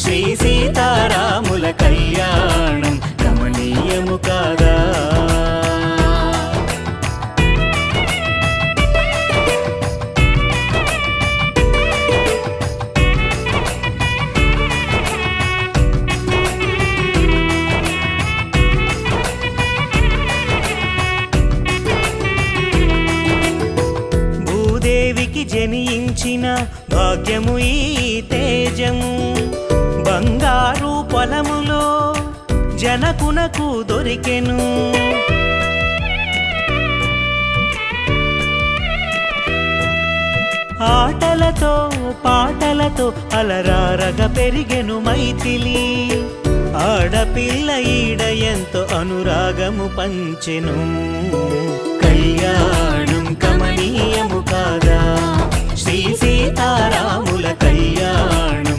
శ్రీ సీతారాముల కళ్యాణం కమనీయము కాదా. భూదేవికి జనించిన భాగ్యము ఈ తేజము, బంగారు పొలములో జనకునకు దొరికెను. ఆటలతో పాటలతో అలరారగ పెరిగెను మైథిలి, ఆడపిల్ల ఈడ ఎంతో అనురాగము పంచెను. కళ్యాణం కమనీయము కాదా, శ్రీ సీతారాముల కళ్యాణం